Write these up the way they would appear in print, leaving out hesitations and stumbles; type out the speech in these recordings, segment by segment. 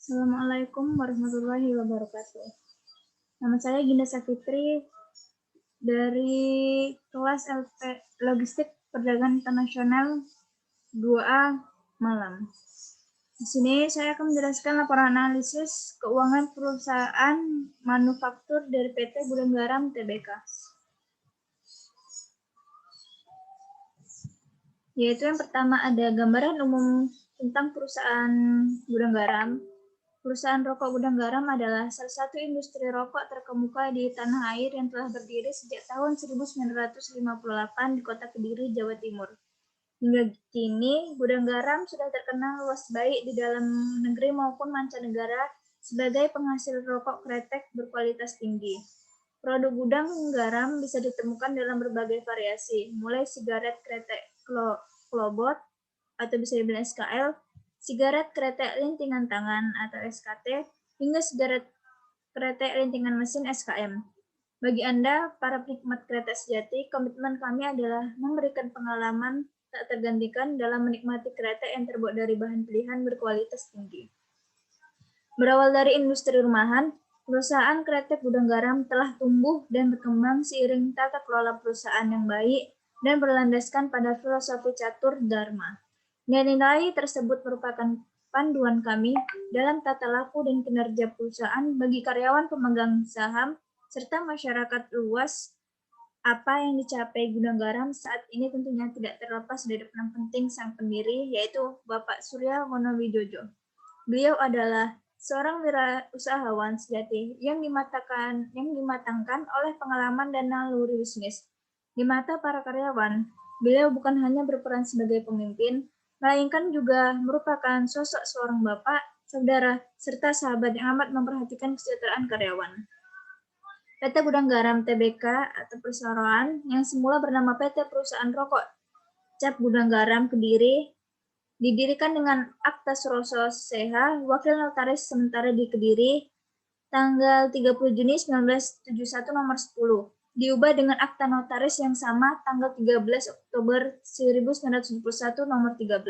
Assalamualaikum warahmatullahi wabarakatuh. Nama saya Ginda Safitri dari kelas LP Logistik Perdagangan Internasional 2A Malam. Di sini saya akan menjelaskan laporan analisis keuangan perusahaan manufaktur dari PT Gudang Garam Tbk. Yaitu yang pertama ada gambaran umum tentang perusahaan Gudang Garam. Perusahaan rokok Gudang Garam adalah salah satu industri rokok terkemuka di tanah air yang telah berdiri sejak tahun 1958 di kota Kediri, Jawa Timur. Hingga kini, Gudang Garam sudah terkenal luas baik di dalam negeri maupun mancanegara sebagai penghasil rokok kretek berkualitas tinggi. Produk Gudang Garam bisa ditemukan dalam berbagai variasi, mulai sigaret kretek klobot atau bisa dibilang SKL, sigaret kretek lintingan tangan atau SKT, hingga sigaret kretek lintingan mesin SKM. Bagi Anda, para penikmat kretek sejati, komitmen kami adalah memberikan pengalaman tak tergantikan dalam menikmati kretek yang terbuat dari bahan pilihan berkualitas tinggi. Berawal dari industri rumahan, perusahaan kretek Gudang Garam telah tumbuh dan berkembang seiring tata kelola perusahaan yang baik dan berlandaskan pada filosofi catur dharma. Nilai-nilai tersebut merupakan panduan kami dalam tata laku dan kinerja perusahaan bagi karyawan pemegang saham serta masyarakat luas. Apa yang dicapai Gudang Garam saat ini tentunya tidak terlepas dari peran penting sang pendiri, yaitu Bapak Surya Wonowijojo. Beliau adalah seorang wirausahawan sejati yang dimatangkan oleh pengalaman dan naluri bisnis. Di mata para karyawan, beliau bukan hanya berperan sebagai pemimpin, melainkan juga merupakan sosok seorang bapak, saudara, serta sahabat yang amat memperhatikan kesejahteraan karyawan. PT Gudang Garam Tbk atau perseroan yang semula bernama PT Perusahaan Rokok Cap Gudang Garam Kediri didirikan dengan Akta Suroso Seha, Wakil Notaris Sementara di Kediri, tanggal 30 Juni 1971 nomor 10. Diubah dengan Akta Notaris yang sama tanggal 13 Oktober 1971 nomor 13.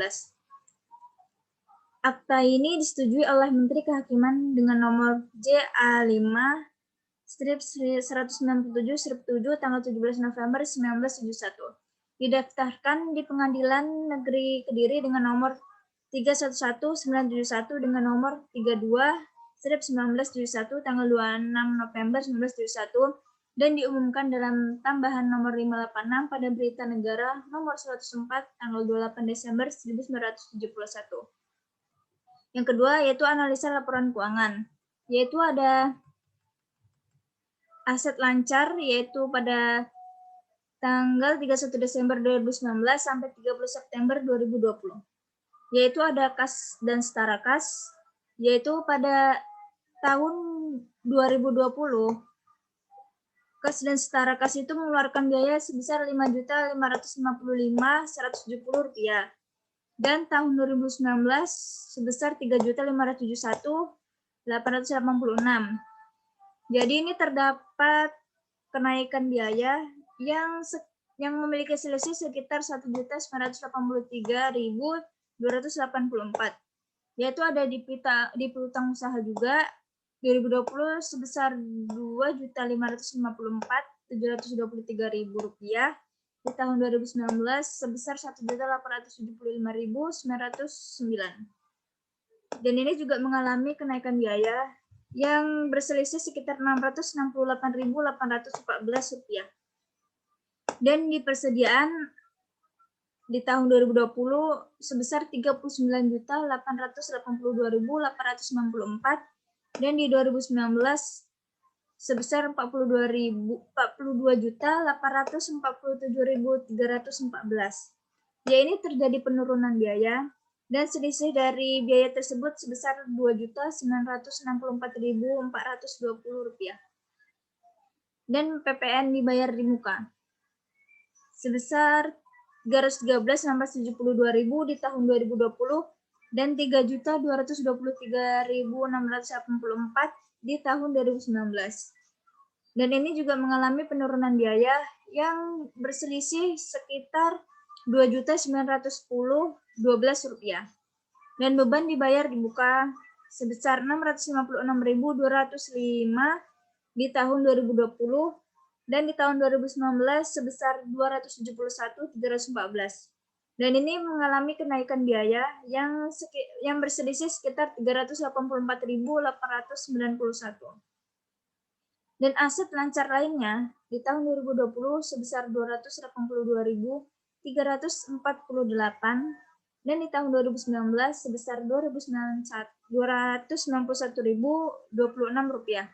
Akta ini disetujui oleh Menteri Kehakiman dengan nomor JA5 strip 197 strip 7 tanggal 17 November 1971. Didaftarkan di Pengadilan Negeri Kediri dengan nomor 311971 dengan nomor 32 strip 1971 tanggal 26 November 1971 dan diumumkan dalam tambahan nomor 586 pada Berita Negara nomor 104 tanggal 28 Desember 1971. Yang kedua yaitu analisa laporan keuangan, yaitu ada aset lancar yaitu pada tanggal 31 Desember 2019 sampai 30 September 2020. Yaitu ada kas dan setara kas, yaitu pada tahun 2020 kas dan setara kas itu mengeluarkan biaya sebesar Rp5.555.170 dan tahun 2019 sebesar Rp3.571.886. Jadi ini terdapat kenaikan biaya yang memiliki selisih sekitar Rp1.983.284, yaitu ada di piutang usaha juga 2020 sebesar Rp2.554.723.000, di tahun 2019 sebesar Rp1.875.909. Dan ini juga mengalami kenaikan biaya yang berselisih sekitar Rp668.814. Dan di persediaan di tahun 2020 sebesar Rp39.882.894 dan di 2019 sebesar Rp42.847.314. Ya, ini terjadi penurunan biaya dan selisih dari biaya tersebut sebesar Rp2.964.420. Dan PPN dibayar di muka sebesar Rp313.672.000 di tahun 2020 dan Rp3.223.684 di tahun 2019. Dan ini juga mengalami penurunan biaya yang berselisih sekitar Rp2.910.012. Dan beban dibayar di muka sebesar 656.205 di tahun 2020 dan di tahun 2019 sebesar 271.314. Dan ini mengalami kenaikan biaya yang berselisih sekitar 384.891. Dan aset lancar lainnya di tahun 2020 sebesar 282.348 dan di tahun 2019 sebesar 291.026 rupiah.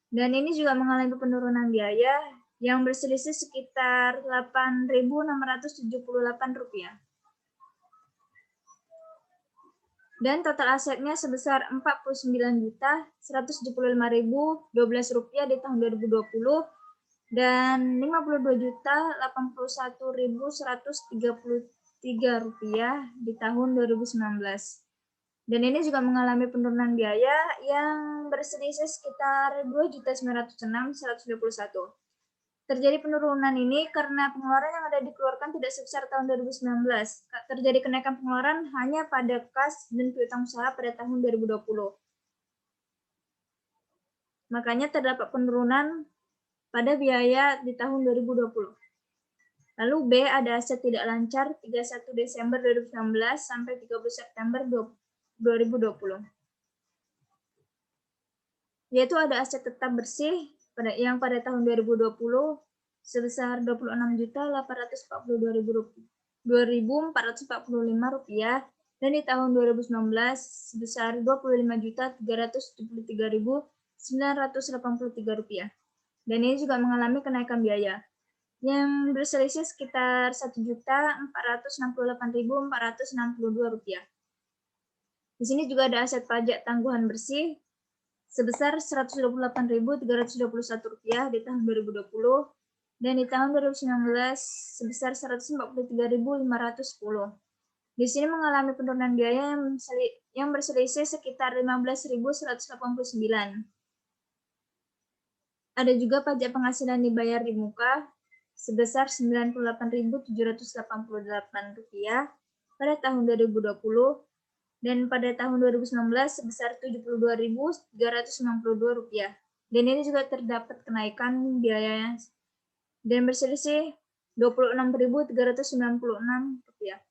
Dan ini juga mengalami penurunan biaya yang berselisih sekitar 8.678 rupiah. Dan total asetnya sebesar 49.175.012 rupiah di tahun 2020 dan 52.081.133 rupiah di tahun 2019. Dan ini juga mengalami penurunan biaya yang berselisih sekitar 2.906.121. Terjadi penurunan ini karena pengeluaran yang ada dikeluarkan tidak sebesar tahun 2019. Terjadi kenaikan pengeluaran hanya pada kas dan piutang usaha pada tahun 2020. Makanya terdapat penurunan pada biaya di tahun 2020. Lalu B, ada aset tidak lancar 31 Desember 2019 sampai 30 September 2020. Yaitu ada aset tetap bersih yang pada tahun 2020 sebesar 26.842.445 rupiah dan di tahun 2019 sebesar 25.373.983 rupiah. Dan ini juga mengalami kenaikan biaya yang berselisih sekitar 1.468.462 rupiah. Di sini juga ada aset pajak tangguhan bersih sebesar 128.321 rupiah di tahun 2020 dan di tahun 2019 sebesar 143.510. Di sini mengalami penurunan biaya yang berselisih sekitar 15.189. Ada juga pajak penghasilan dibayar di muka sebesar 98.788 rupiah pada tahun 2020 dan pada tahun 2019 sebesar 72.392 rupiah. Dan ini juga terdapat kenaikan biaya dan berselisih 26.396 rupiah.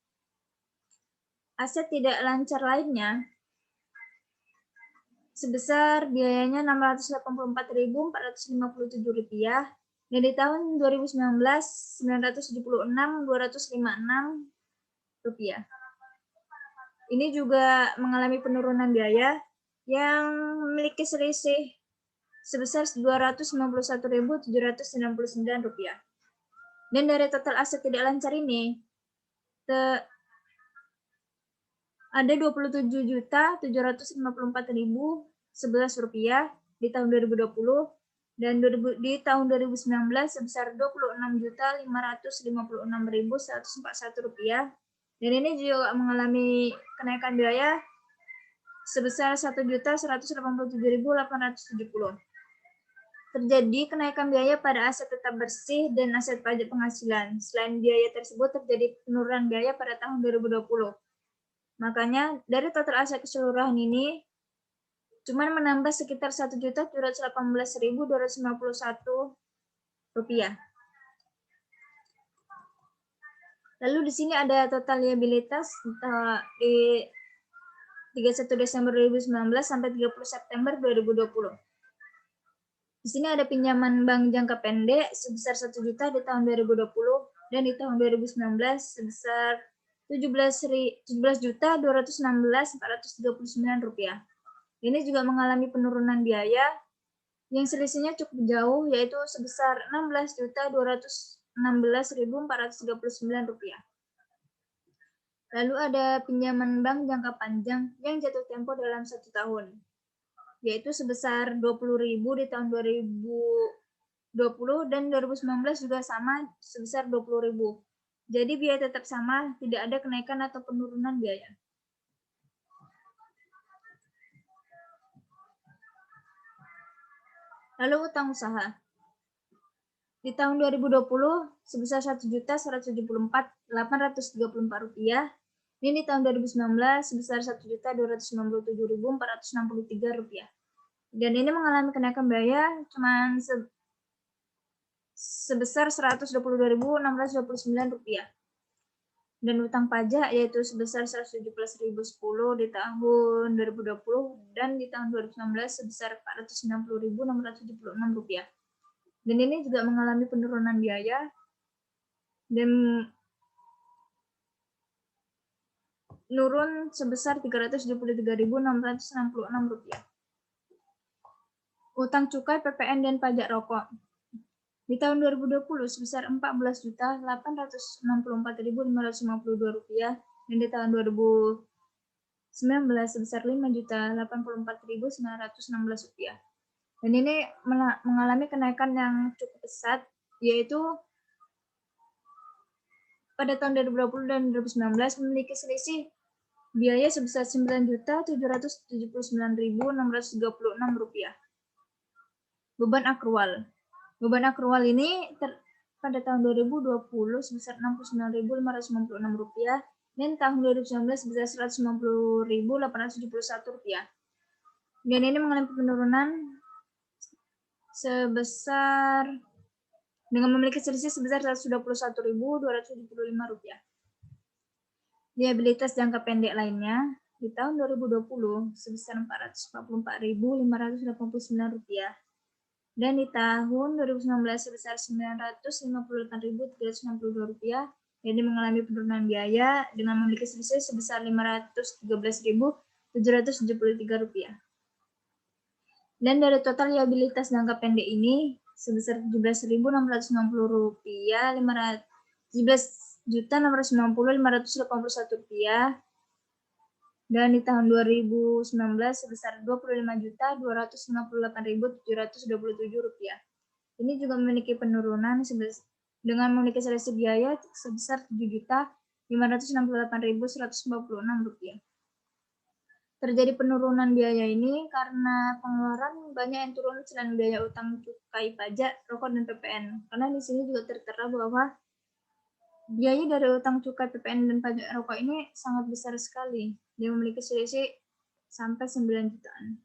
Aset tidak lancar lainnya sebesar biayanya 684.457 rupiah dan di tahun 2019 976.256 rupiah. Ini juga mengalami penurunan biaya yang memiliki selisih sebesar 291.799 rupiah. Dan dari total aset tidak lancar ini ada 27.754.011 rupiah di tahun 2020 dan di tahun 2019 sebesar 26.556.141 rupiah. Dan ini juga mengalami kenaikan biaya sebesar 1.187.870. Terjadi kenaikan biaya pada aset tetap bersih dan aset pajak penghasilan. Selain biaya tersebut terjadi penurunan biaya pada tahun 2020. Makanya dari total aset keseluruhan ini cuma menambah sekitar 1.718.251 rupiah. Lalu di sini ada total liabilitas di 31 Desember 2019 sampai 30 September 2020. Di sini ada pinjaman bank jangka pendek sebesar 1 juta di tahun 2020 dan di tahun 2019 sebesar 17.216.439 rupiah. Ini juga mengalami penurunan biaya yang selisihnya cukup jauh yaitu sebesar 16.216.439 rupiah. Lalu ada pinjaman bank jangka panjang yang jatuh tempo dalam 1 tahun, yaitu sebesar 20.000 di tahun 2020 dan 2019 juga sama sebesar 20.000. Jadi biaya tetap sama, tidak ada kenaikan atau penurunan biaya. Lalu utang usaha. Di tahun 2020 sebesar 1.174.834 rupiah Ini di tahun 2019 sebesar Rp1.297.463. Dan ini mengalami kenaikan biaya cuma sebesar Rp122.629. Dan utang pajak yaitu sebesar Rp117.010 di tahun 2020 dan di tahun 2019 sebesar Rp490.676. Dan ini juga mengalami penurunan biaya dan nurun sebesar Rp373.666. Utang cukai PPN dan pajak rokok di tahun 2020 sebesar Rp14.864.552 dan di tahun 2019 sebesar Rp5.084.916. Dan ini mengalami kenaikan yang cukup pesat, yaitu pada tahun 2020 dan 2019 memiliki selisih biaya sebesar Rp9.779.636. Beban akrual. Beban akrual ini pada tahun 2020 sebesar Rp69.596 dan tahun 2019 sebesar Rp190.871. Dan ini mengalami penurunan sebesar dengan memiliki selisih sebesar Rp121.275. Liabilitas jangka pendek lainnya di tahun 2020 sebesar Rp444.589 dan di tahun 2019 sebesar Rp958.362. Jadi mengalami penurunan biaya dengan memiliki selisih sebesar Rp513.773. Dan dari total liabilitas jangka pendek ini sebesar Rp17.660, Rp17.690.581, dan di tahun 2019 sebesar Rp25.258.727. Ini juga memiliki penurunan dengan memiliki selisih biaya sebesar Rp7.568.146. Terjadi penurunan biaya ini karena pengeluaran banyak yang turun selain biaya utang cukai pajak, rokok, dan PPN. Karena di sini juga tertera bahwa biaya dari utang cukai PPN dan pajak rokok ini sangat besar sekali. Dia memiliki selisih sampai 9 jutaan.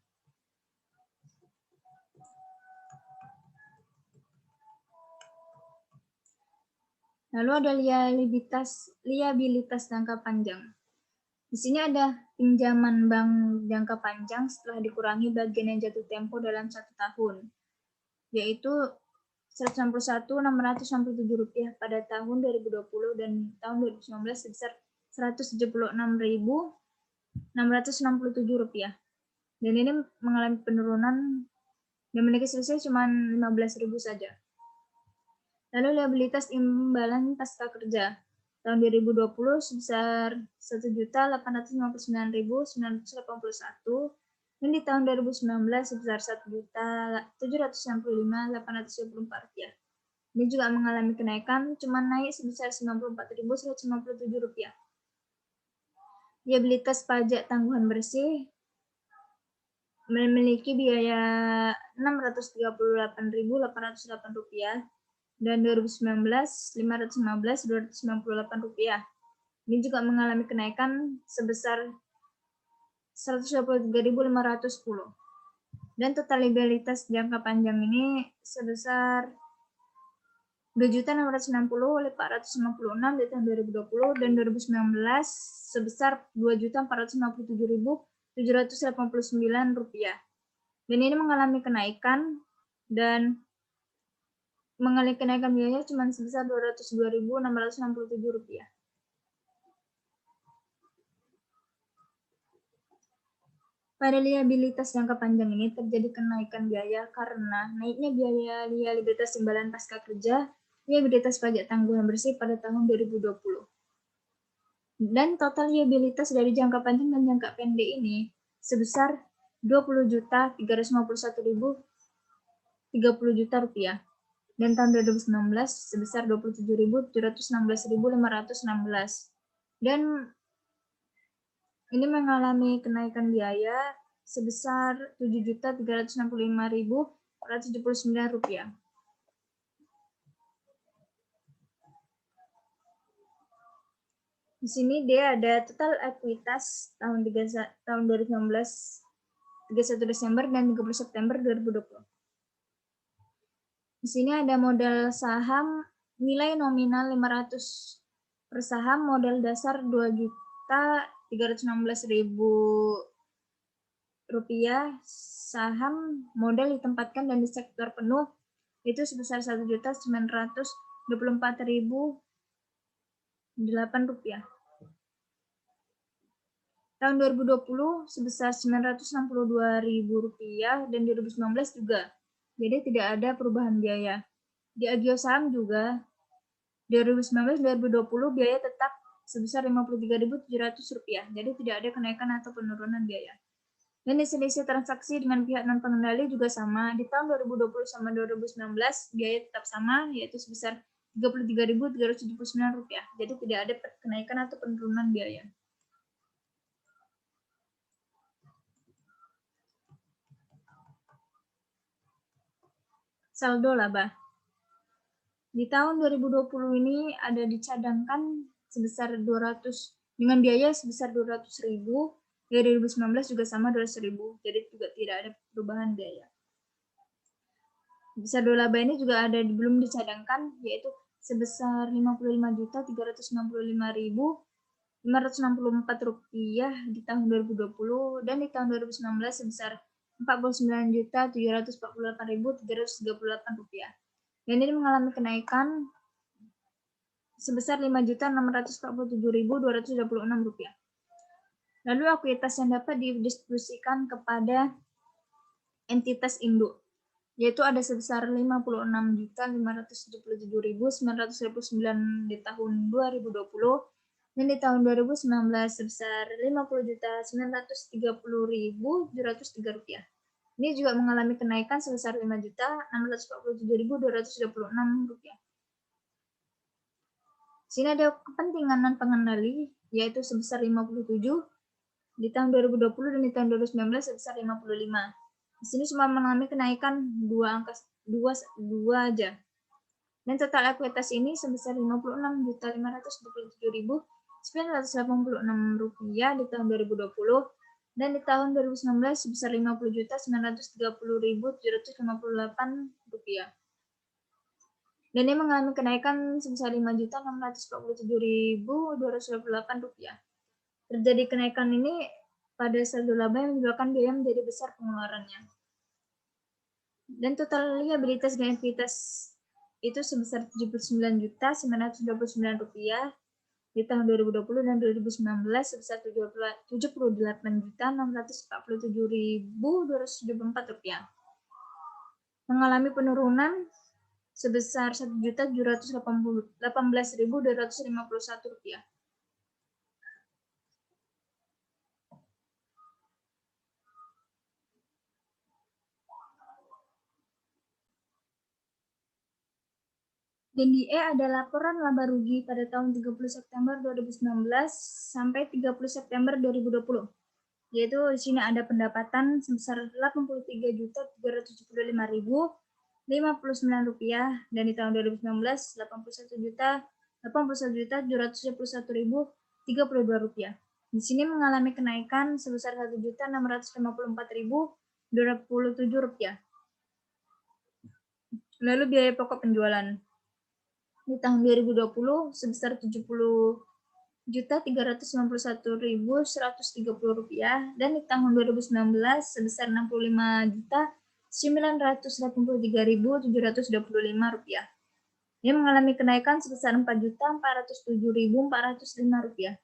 Lalu ada liabilitas jangka panjang. Di sini ada pinjaman bank jangka panjang setelah dikurangi bagian yang jatuh tempo dalam 1 tahun, yaitu Rp191.667 pada tahun 2020 dan tahun 2019 sebesar Rp176.667. Dan ini mengalami penurunan dan memiliki selisih cuma Rp15.000 saja. Lalu liabilitas imbalan pasca kerja tahun 2020 sebesar Rp1.859.981 dan di tahun 2019 sebesar Rp1.765.824. Ini juga mengalami kenaikan, cuma naik sebesar Rp94.157. Liabilitas pajak tanggungan bersih memiliki biaya Rp638.808 dan 2019 Rp515.298. Ini juga mengalami kenaikan sebesar Rp123.510. Dan total liabilitas jangka panjang ini sebesar Rp2.660.456 di tahun 2020 dan 2019 sebesar Rp2.467.789. Dan ini mengalami kenaikan dan mengalami kenaikan biaya cuma sebesar Rp202.667. Pada liabilitas jangka panjang ini terjadi kenaikan biaya karena naiknya biaya liabilitas imbalan pasca kerja, liabilitas pajak tanggungan bersih pada tahun 2020. Dan total liabilitas dari jangka panjang dan jangka pendek ini sebesar Rp20.351.030 dan tahun 2019 sebesar Rp27.716.516. Dan ini mengalami kenaikan biaya sebesar Rp7.365.479. Di sini dia ada total ekuitas tahun 2019 31 Desember dan 30 September 2020. Di sini ada modal saham nilai nominal 500 per saham, modal dasar 2.316.000 rupiah, saham modal ditempatkan dan di sektor penuh itu sebesar 1.924.008 rupiah. Tahun 2020 sebesar 962.000 rupiah dan 2019 juga. Jadi tidak ada perubahan biaya. Di agio saham juga 2019-2020 biaya tetap sebesar 53.700 rupiah. Jadi tidak ada kenaikan atau penurunan biaya. Dan di selisih transaksi dengan pihak non pengendali juga sama. Di tahun 2020 sama 2019 biaya tetap sama, yaitu sebesar 33.379 rupiah. Jadi tidak ada kenaikan atau penurunan biaya. Saldo laba. Di tahun 2020 ini ada dicadangkan sebesar 200 dengan biaya sebesar 200.000. Ya 2019 juga sama 200.000. Jadi juga tidak ada perubahan biaya. Saldo laba ini juga ada belum dicadangkan yaitu sebesar 55.365.564 rupiah di tahun 2020 dan di tahun 2019 sebesar 49.748.338 rupiah. Dan ini mengalami kenaikan sebesar 5.647.226 rupiah. Lalu ekuitas yang dapat didistribusikan kepada entitas induk yaitu ada sebesar 56.577.929 di tahun 2020 dan di tahun 2019 sebesar 50.930.703 rupiah. Ini juga mengalami kenaikan sebesar 5.647.226 rupiah. Sini ada kepentingan non pengendali yaitu sebesar 57 di tahun 2020 dan di tahun 2019 sebesar 55. Di sini cuma mengalami kenaikan dua aja. Dan total ekuitas ini sebesar 56.527.986 rupiah di tahun 2020 dan di tahun 2019 sebesar 50.930.758 rupiah. Dan ini mengalami kenaikan sebesar 5.647.228 rupiah. Terjadi kenaikan ini pada saldo laba yang menyebabkan biaya menjadi besar pengeluarannya. Dan total liabilitas dan ekuitas itu sebesar 79.929 rupiah di tahun 2020 dan 2019 sebesar 78.647.274 rupiah. Mengalami penurunan sebesar 1.718.251 rupiah. Dan di E ada laporan laba rugi pada tahun 30 September 2019 sampai 30 September 2020. Yaitu di sini ada pendapatan sebesar 83.375.059 rupiah dan di tahun 2019 81.771.032 rupiah. Di sini mengalami kenaikan sebesar 1.654.027 rupiah. Lalu biaya pokok penjualan di tahun 2020 sebesar 70.391.130 rupiah dan di tahun 2019 sebesar 65.983.725 rupiah. Ini mengalami kenaikan sebesar 4.407.405 rupiah.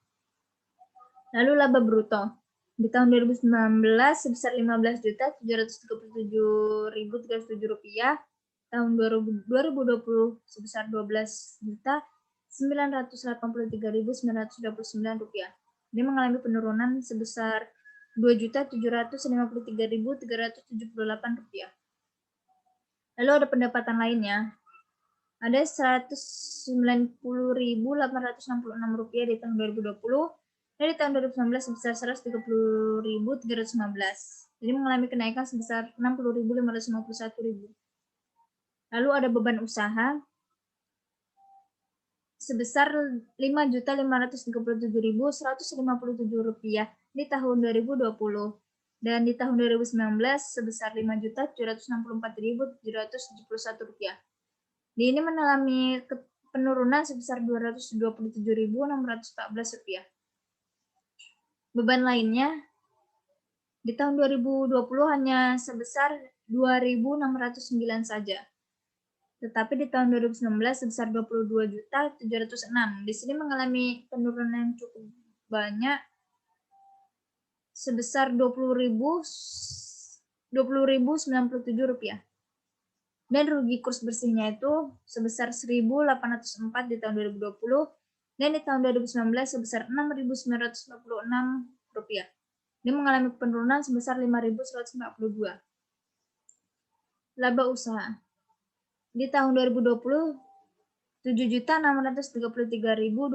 Lalu laba bruto di tahun 2019 sebesar 15.737.307 rupiah. Tahun 2020 sebesar 12.983.929 rupiah. Ini mengalami penurunan sebesar 2.753.378 rupiah. Lalu ada pendapatan lainnya. Ada 190.866 rupiah di tahun 2020 dan di tahun 2019 sebesar 130.315. Jadi mengalami kenaikan sebesar 60.551. Lalu ada beban usaha sebesar Rp5.537.157 di tahun 2020. Dan di tahun 2019 sebesar Rp5.764.771. Ini mengalami penurunan sebesar Rp227.614. Beban lainnya di tahun 2020 hanya sebesar 2.609 saja. Tetapi di tahun 2019 sebesar 22.706. Di sini mengalami penurunan yang cukup banyak sebesar Rp20.097. Dan rugi kurs bersihnya itu sebesar 1.804 di tahun 2020 dan di tahun 2019 sebesar Rp6.946. Ini mengalami penurunan sebesar 5.142. Laba usaha di tahun 2020 Rp7.633.225,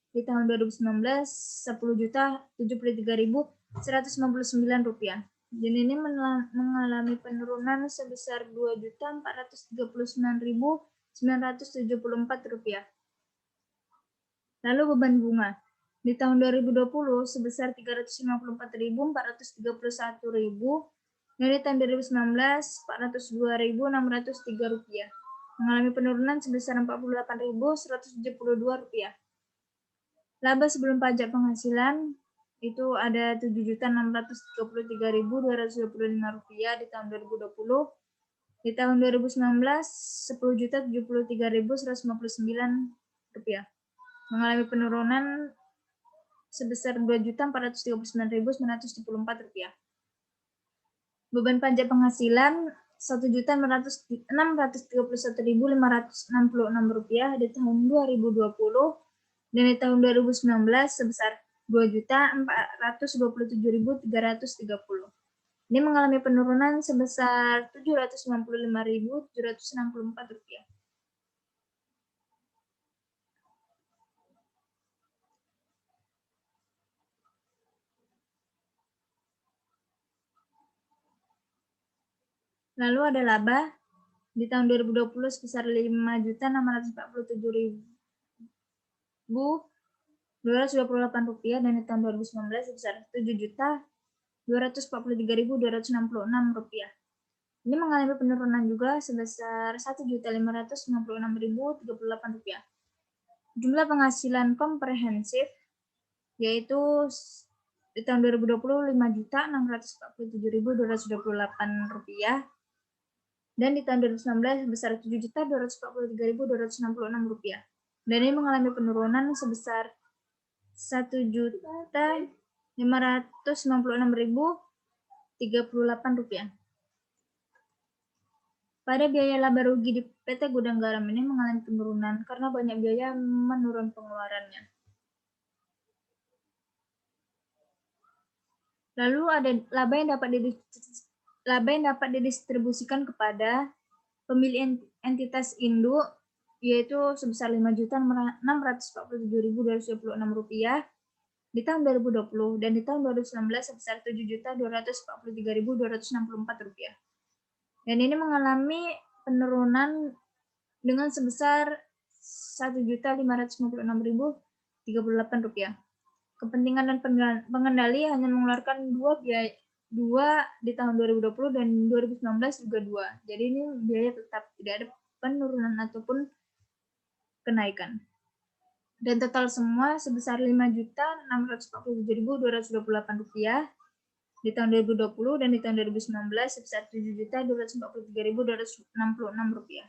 di tahun 2019 Rp10.073.199. Dan ini mengalami penurunan sebesar Rp2.439.974. Lalu beban bunga di tahun 2020 sebesar Rp354.431.000 dan di tahun 2019 Rp402.603, mengalami penurunan sebesar Rp48.172. Laba sebelum pajak penghasilan itu ada Rp7.633.225 di tahun 2020. Di tahun 2019 Rp10.073.159, mengalami penurunan sebesar Rp2.439.974. Beban pajak penghasilan Rp1.631.566 di tahun 2020 dan di tahun 2019 sebesar Rp2.427.330. Ini mengalami penurunan sebesar Rp795.764. Lalu ada laba di tahun 2020 sebesar Rp5.427.228 dan di tahun 2019 sebesar Rp7.243.266. Ini mengalami penurunan juga sebesar Rp1.596.038. Jumlah penghasilan komprehensif yaitu di tahun 2020 Rp5.647.228 dan di tahun 2019 sebesar Rp7.243.266. Dan ini mengalami penurunan sebesar Rp1.596.038. Pada biaya laba rugi di PT Gudang Garam ini mengalami penurunan karena banyak biaya menurun pengeluarannya. Lalu ada laba yang dapat didistribusikan kepada pemilik entitas induk yaitu sebesar Rp5.647.226 di tahun 2020 dan di tahun 2019 sebesar Rp7.243.264. Dan ini mengalami penurunan dengan sebesar Rp1.556.038. Kepentingan dan pengendali hanya mengeluarkan dua di tahun 2020 dan 2019 juga 2. Jadi ini biaya tetap tidak ada penurunan ataupun kenaikan. Dan total semua sebesar Rp5.647.228 di tahun 2020 dan di tahun 2019 sebesar Rp7.243.266.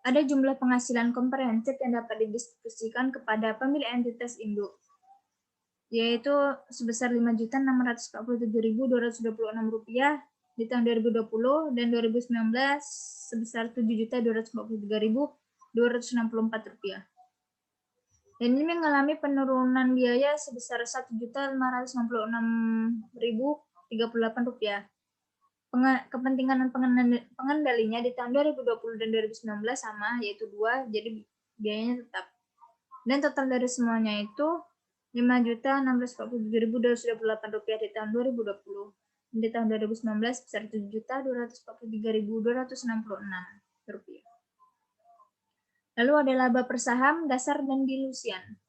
Ada jumlah penghasilan komprehensif yang dapat didistribusikan kepada pemilik entitas induk, yaitu sebesar Rp5.647.226 di tahun 2020 dan 2019 sebesar Rp7.243.264. Dan ini mengalami penurunan biaya sebesar Rp1.596.038. Kepentingan dan pengendalinya di tahun 2020 dan 2019 sama, yaitu 2, jadi biayanya tetap. Dan total dari semuanya itu Rp5.647.228 di tahun 2020 Di tahun 2019 sebesar Rp7.243.266. Lalu ada laba per saham, dasar, dan dilusian.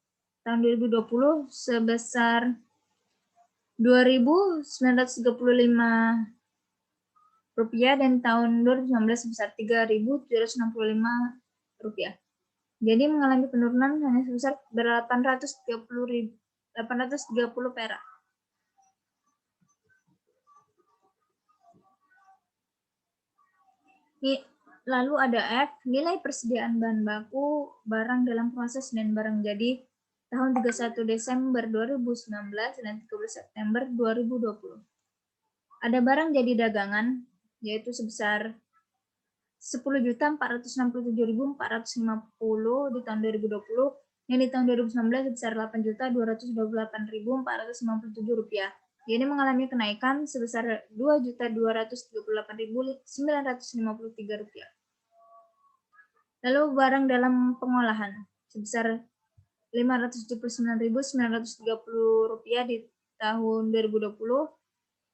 Tahun 2020 sebesar Rp2.935 dan tahun 2019 sebesar Rp3.765. Jadi mengalami penurunan hanya sebesar 830 perak. Lalu ada F, nilai persediaan bahan baku barang dalam proses dan barang jadi tahun 31 Desember 2019 dan 30 September 2020. Ada barang jadi dagangan, yaitu sebesar 10.467.450 di tahun 2020, yang di tahun 2019 sebesar 8.228.457 rupiah. Ini mengalami kenaikan sebesar 2.238.953 rupiah. Lalu barang dalam pengolahan sebesar 579.930 rupiah di tahun 2020,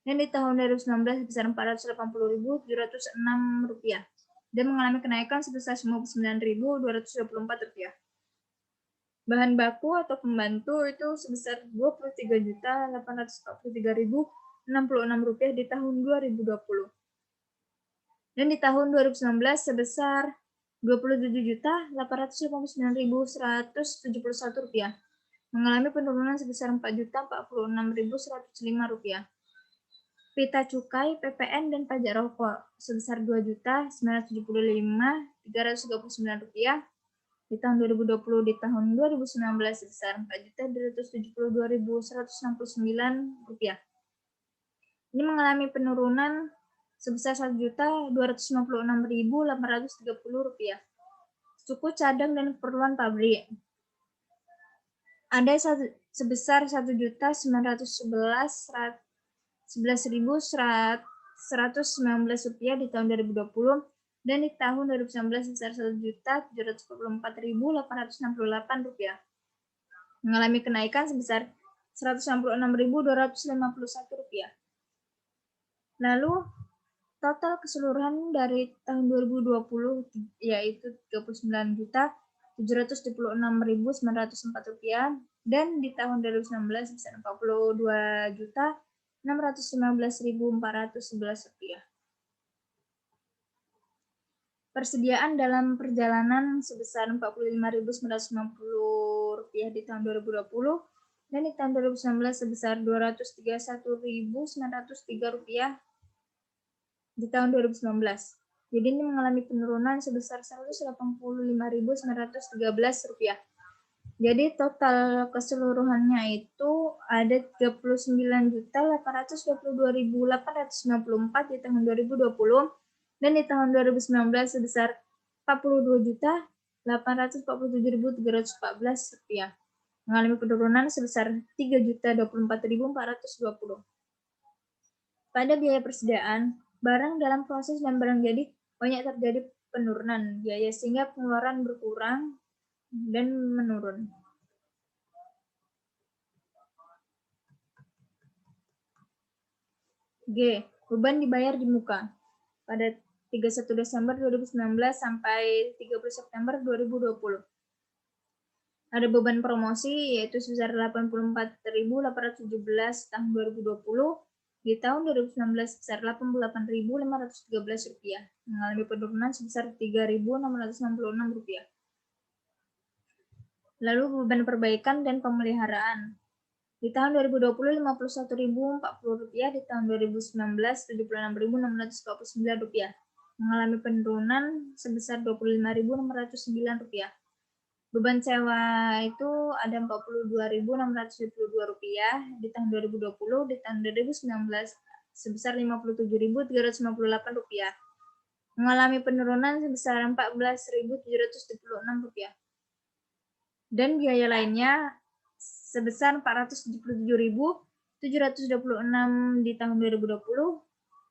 dan di tahun 2019 sebesar 480.706 rupiah, dan mengalami kenaikan sebesar 59.224 rupiah. Bahan baku atau pembantu itu sebesar 23.843.066 rupiah di tahun 2020. Dan di tahun 2019 sebesar 27.889.171 rupiah, mengalami penurunan sebesar 4.046.105 rupiah. Pita cukai, PPN, dan pajak rokok sebesar 2.975.339 rupiah di tahun 2020, di tahun 2019 sebesar 4.272.169 rupiah. Ini mengalami penurunan sebesar 1.256.830 rupiah. Suku cadang dan keperluan pabrik ada sebesar 1.911.119 rupiah di tahun 2020, dan di tahun 2019 sebesar 1.744.868 rupiah, mengalami kenaikan sebesar 196.251 rupiah. Lalu total keseluruhan dari tahun 2020 yaitu 39.776.904 rupiah, dan di tahun 2019 sebesar 42.615.411 rupiah. Persediaan dalam perjalanan sebesar 45.990 rupiah di tahun 2020, dan di tahun 2019 sebesar 231.903 rupiah di tahun 2019. Jadi ini mengalami penurunan sebesar 185.913 rupiah. Jadi total keseluruhannya itu ada 39.822.894 di tahun 2020, dan di tahun 2019 sebesar 42.847.314 rupiah, mengalami penurunan sebesar 3.024.420. Pada biaya persediaan barang dalam proses dan barang jadi banyak terjadi penurunan biaya sehingga pengeluaran berkurang dan menurun. G. Beban dibayar di muka pada 31 Desember 2019 sampai 30 September 2020. Ada beban promosi yaitu sebesar 84.817 tahun 2020, di tahun 2019 sebesar 88.513 rupiah, mengalami penurunan sebesar 3.666 rupiah. Lalu beban perbaikan dan pemeliharaan. Di tahun 2020 51.040 rupiah, di tahun 2019 76.629 rupiah, mengalami penurunan sebesar 25.609 rupiah. Beban sewa itu ada 42.622 rupiah di tahun 2020, di tahun 2019 sebesar 57.398 rupiah, mengalami penurunan sebesar 14.776 rupiah. Dan biaya lainnya sebesar 477.726 di tahun 2020,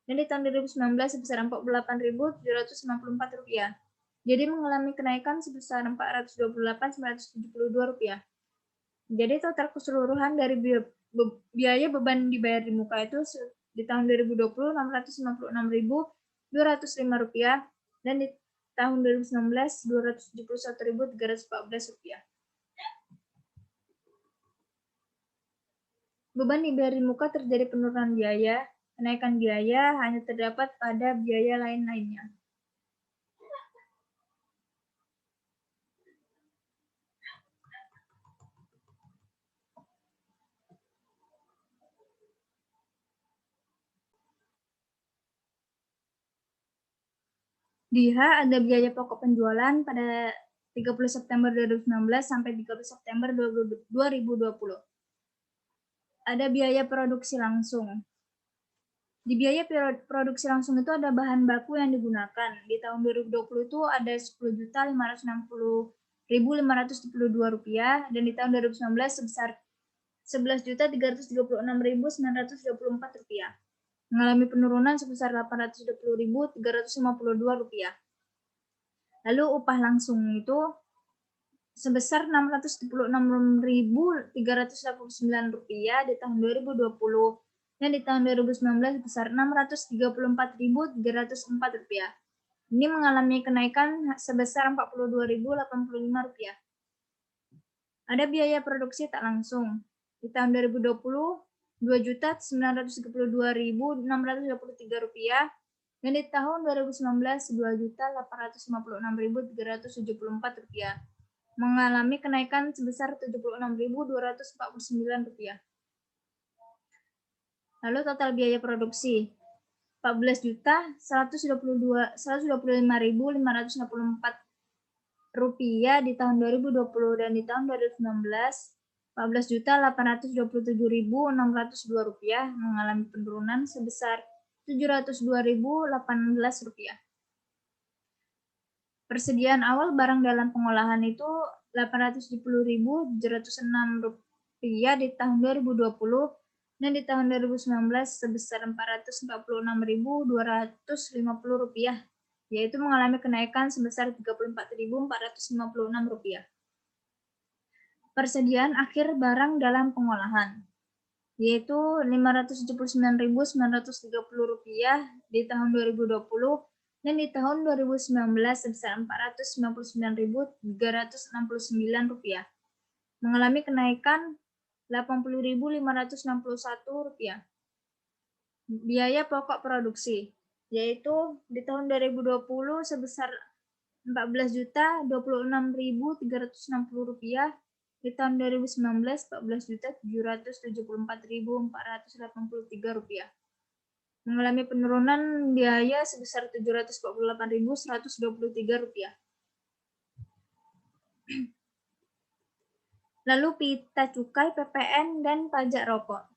dan di tahun 2019 sebesar 48.794 rupiah. Jadi mengalami kenaikan sebesar 428.972 rupiah. Jadi total keseluruhan dari biaya beban dibayar di muka itu Di tahun 2020 Rp656.205 dan di tahun 2019 Rp271.314. Beban di muka terjadi penurunan biaya, kenaikan biaya hanya terdapat pada biaya lain-lainnya. Di H ada biaya pokok penjualan pada 30 September 2019 sampai 30 September 2020. Ada biaya produksi langsung. Di biaya produksi langsung itu ada bahan baku yang digunakan. Di tahun 2020 itu ada Rp10.560.522 dan di tahun 2019 sebesar Rp11.336.924, mengalami penurunan sebesar Rp820.352. Lalu upah langsung itu sebesar Rp676.389 di tahun 2020 dan di tahun 2019 sebesar Rp634.304. Ini mengalami kenaikan sebesar Rp42.085. Ada biaya produksi tak langsung. Di tahun 2020 Rp2.932.623 dan di tahun 2019 Rp2.856.374, mengalami kenaikan sebesar Rp76.249. Lalu total biaya produksi Rp14.125.564 di tahun 2020 dan di tahun 2019 Rp14.827.602, mengalami penurunan sebesar Rp702.018. Persediaan awal barang dalam pengolahan itu Rp870.706 di tahun 2020 dan di tahun 2019 sebesar Rp446.250, yaitu mengalami kenaikan sebesar Rp34.456. Persediaan akhir barang dalam pengolahan yaitu Rp579.930 di tahun 2020 dan di tahun 2019 sebesar Rp499.369, mengalami kenaikan Rp80.561. Biaya pokok produksi yaitu di tahun 2020 sebesar Rp14.026.360, di tahun 2019 Rp14.774.483, mengalami penurunan biaya sebesar Rp748.123. Lalu pita cukai, PPN, dan pajak rokok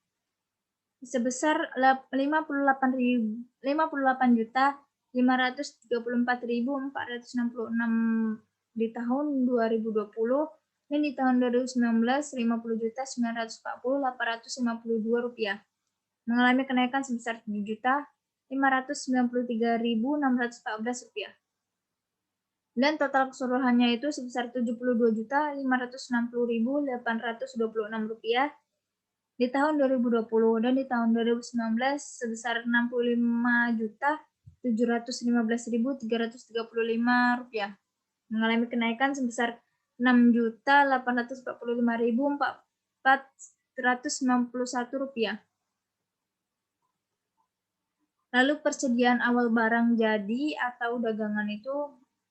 sebesar Rp58.534.466 di tahun 2020 dan di tahun 2019 Rp50.940.852, mengalami kenaikan sebesar Rp7.593.614. Dan total keseluruhannya itu sebesar Rp72.560.826 di tahun 2020 dan di tahun 2019 sebesar Rp65.715.335, mengalami kenaikan sebesar Rp6.845.491. Lalu persediaan awal barang jadi atau dagangan itu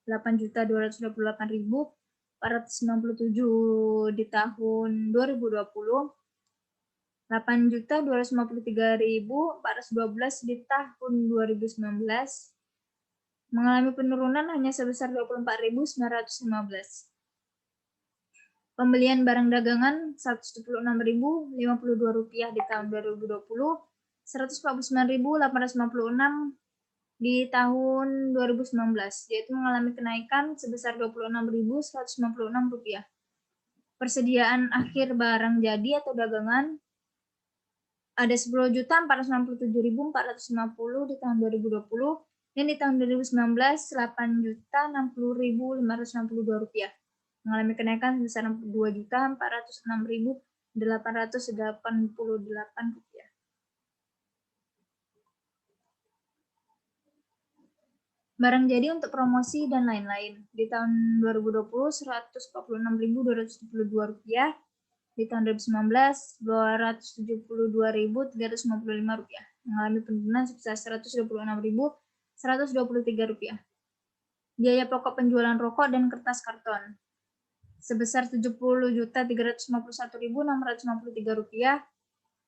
Rp8.228.497 di tahun 2020, Rp8.253.412 di tahun 2019, mengalami penurunan hanya sebesar Rp24.915. Pembelian barang dagangan Rp176.052 di tahun 2020, Rp149.856 di tahun 2019, yaitu mengalami kenaikan sebesar Rp26.196. Persediaan akhir barang jadi atau dagangan ada Rp10.467.450 di tahun 2020 dan di tahun 2019 Rp8.060.562, mengalami kenaikan sebesar Rp2.406.888. Barang jadi untuk promosi dan lain-lain. Di tahun 2020, Rp146.272. Di tahun 2019, Rp272.355. Mengalami penurunan sebesar Rp126.123. Biaya pokok penjualan rokok dan kertas karton sebesar Rp70.351.653,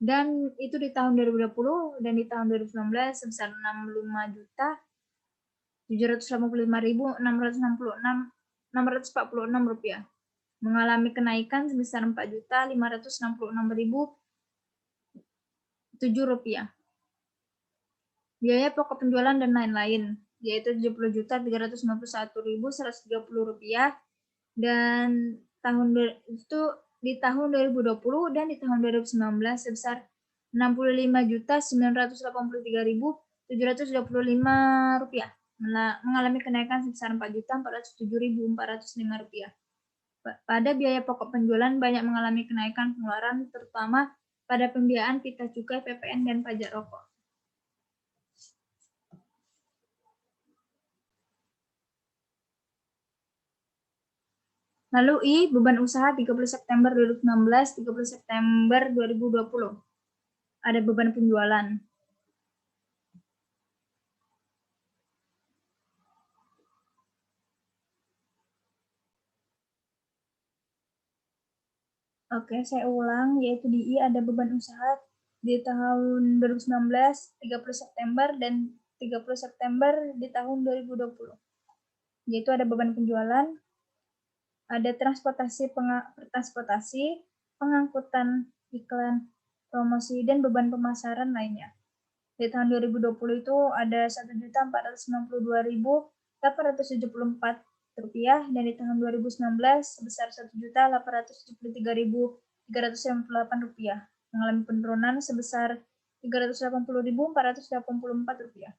dan itu di tahun 2020, dan di tahun 2019 sebesar Rp65.785.646, mengalami kenaikan sebesar Rp4.566.007. Biaya pokok penjualan dan lain-lain yaitu Rp70.391.130, dan di tahun 2020 dan di tahun 2019 sebesar Rp69.983.725, mengalami kenaikan sebesar Rp4.407.405. Pada biaya pokok penjualan banyak mengalami kenaikan pengeluaran, terutama pada pembiayaan pita cukai, PPN, dan pajak rokok. Lalu I, beban usaha 30 September 2019, 30 September 2020. Ada beban penjualan. Oke, saya ulang, yaitu di I ada beban usaha di tahun 2019, 30 September, dan 30 September di tahun 2020. Yaitu ada beban penjualan, ada transportasi, pengangkutan, iklan, promosi, dan beban pemasaran lainnya. Di tahun 2020 itu ada Rp1.492.874, dan di tahun 2019 sebesar Rp1.873.358, mengalami penurunan sebesar Rp380.484.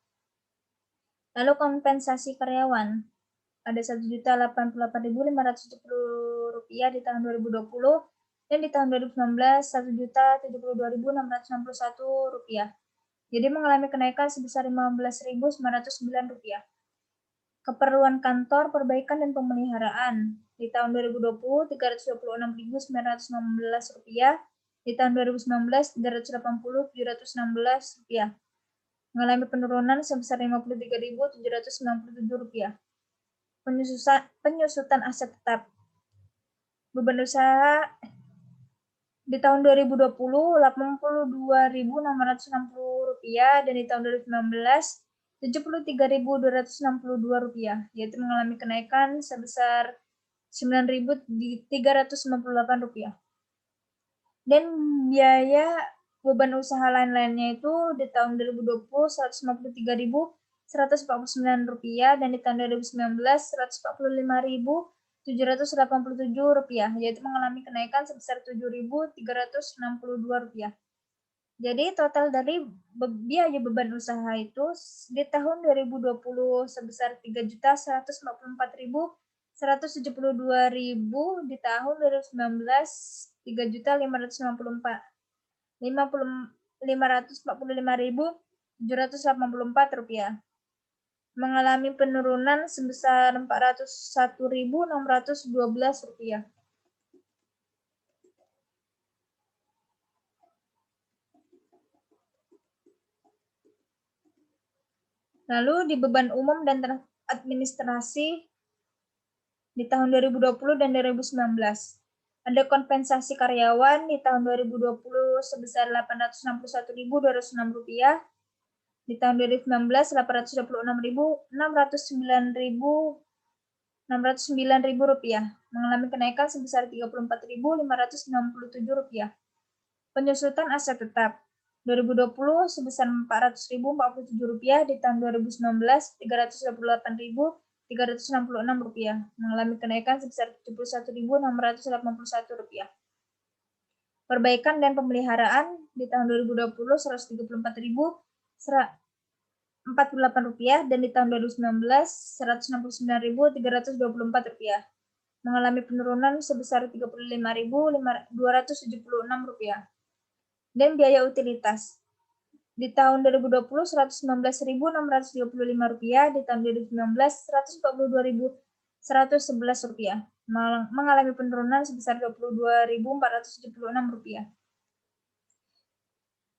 Lalu kompensasi karyawan ada Rp1.088.570 di tahun 2020, dan di tahun 2019 Rp1.072.661. Jadi mengalami kenaikan sebesar Rp15.909. Keperluan kantor, perbaikan, dan pemeliharaan di tahun 2020 Rp326.916, di tahun 2019 Rp380.716, mengalami penurunan sebesar Rp53.797. Penyusutan aset tetap. Beban usaha di tahun 2020 Rp82.660, dan di tahun 2019 Rp73.262, yaitu mengalami kenaikan sebesar Rp9.398. Dan biaya beban usaha lain-lainnya itu di tahun 2020 Rp153.149, dan di tahun 2019 Rp145.787, yaitu mengalami kenaikan sebesar Rp7.362. Jadi total dari biaya beban usaha itu di tahun 2020 sebesar Rp3.144.172, di tahun 2019 Rp3.545.784, mengalami penurunan sebesar Rp401.612. Lalu di beban umum dan administrasi di tahun 2020 dan 2019. Ada kompensasi karyawan di tahun 2020 sebesar Rp861.206, di tahun 2019 Rp886.609.609, mengalami kenaikan sebesar Rp34.597. Penyusutan aset tetap 2020 sebesar Rp400.047, di tahun 2019 Rp328.366, mengalami kenaikan sebesar Rp71.681. Perbaikan dan pemeliharaan di tahun 2020 Rp134.048, dan di tahun 2019 Rp169.324, mengalami penurunan sebesar Rp35.276. Dan biaya utilitas Di tahun 2020 Rp119.635, di tahun 2019 Rp142.111, mengalami penurunan sebesar Rp22.476.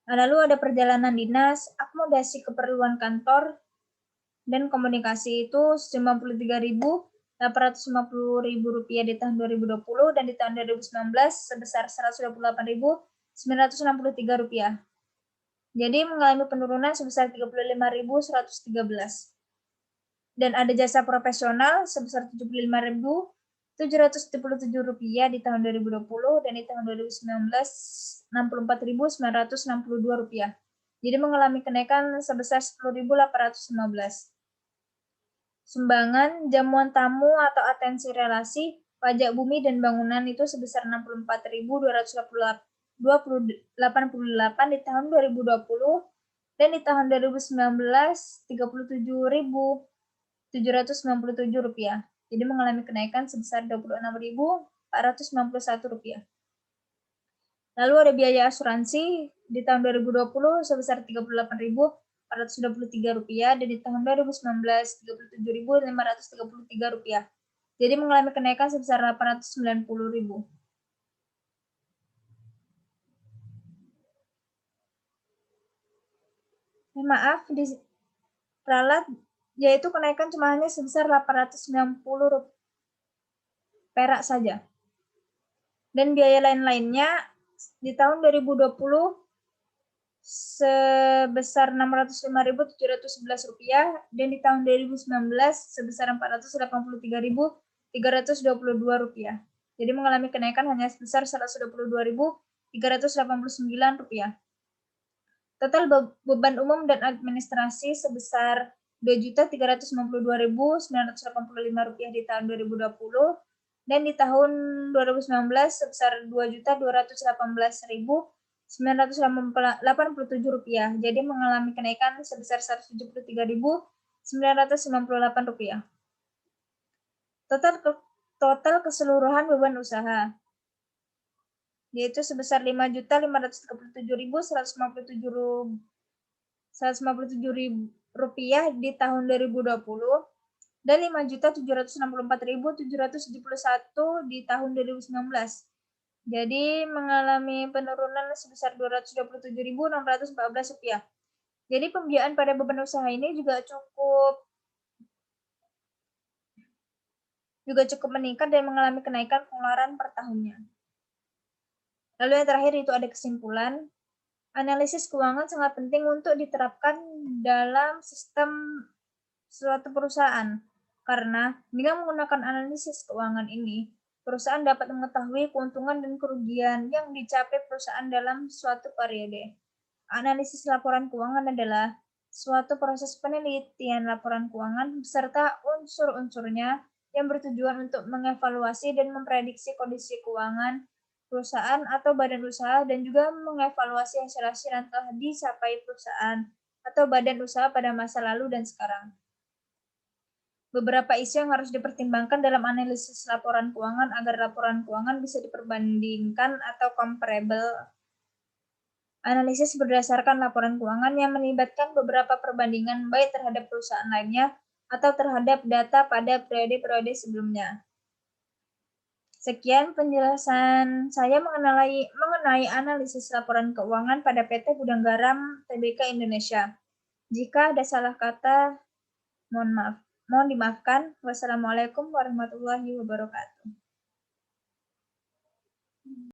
Lalu ada perjalanan dinas, akomodasi keperluan kantor, dan komunikasi itu Rp93.850 di tahun 2020, dan di tahun 2019 sebesar Rp188.963. Jadi mengalami penurunan sebesar Rp35.113. Dan ada jasa profesional sebesar Rp75.777 di tahun 2020, dan di tahun 2019 Rp64.962. Jadi mengalami kenaikan sebesar Rp10.815. Sumbangan, jamuan tamu atau atensi relasi, pajak bumi dan bangunan itu sebesar Rp64.288 di tahun 2020, dan di tahun 2019 Rp37.797. Jadi mengalami kenaikan sebesar Rp26.491. Lalu ada biaya asuransi di tahun 2020 sebesar Rp38.423, dan di tahun 2019 Rp37.533. Jadi mengalami kenaikan sebesar Rp890.000. Maaf, diralat yaitu kenaikan cuma hanya sebesar Rp890 perak saja. Dan biaya lain-lainnya di tahun 2020 sebesar Rp605.711, dan di tahun 2019 sebesar Rp483.322. Jadi mengalami kenaikan hanya sebesar Rp122.389. Total beban umum dan administrasi sebesar Rp2.392.985 di tahun 2020, dan di tahun 2019 sebesar Rp2.218.987. Jadi mengalami kenaikan sebesar Rp173.998. Total keseluruhan beban usaha yaitu sebesar Rp5.537.157 di tahun 2020, dan Rp5.764.771 di tahun 2019. Jadi mengalami penurunan sebesar Rp227.614. Jadi pembiayaan pada beban usaha ini juga cukup meningkat dan mengalami kenaikan pengeluaran per tahunnya. Lalu yang terakhir itu ada kesimpulan. Analisis keuangan sangat penting untuk diterapkan dalam sistem suatu perusahaan, karena dengan menggunakan analisis keuangan ini, perusahaan dapat mengetahui keuntungan dan kerugian yang dicapai perusahaan dalam suatu periode. Analisis laporan keuangan adalah suatu proses penelitian laporan keuangan beserta unsur-unsurnya yang bertujuan untuk mengevaluasi dan memprediksi kondisi keuangan perusahaan atau badan usaha, dan juga mengevaluasi hasil-hasil yang telah dicapai perusahaan atau badan usaha pada masa lalu dan sekarang. Beberapa isu yang harus dipertimbangkan dalam analisis laporan keuangan agar laporan keuangan bisa diperbandingkan atau comparable. Analisis berdasarkan laporan keuangan yang melibatkan beberapa perbandingan baik terhadap perusahaan lainnya atau terhadap data pada periode-periode sebelumnya. Sekian penjelasan saya mengenai analisis laporan keuangan pada PT Gudang Garam Tbk Indonesia. Jika ada salah kata, mohon dimaafkan. Wassalamualaikum warahmatullahi wabarakatuh.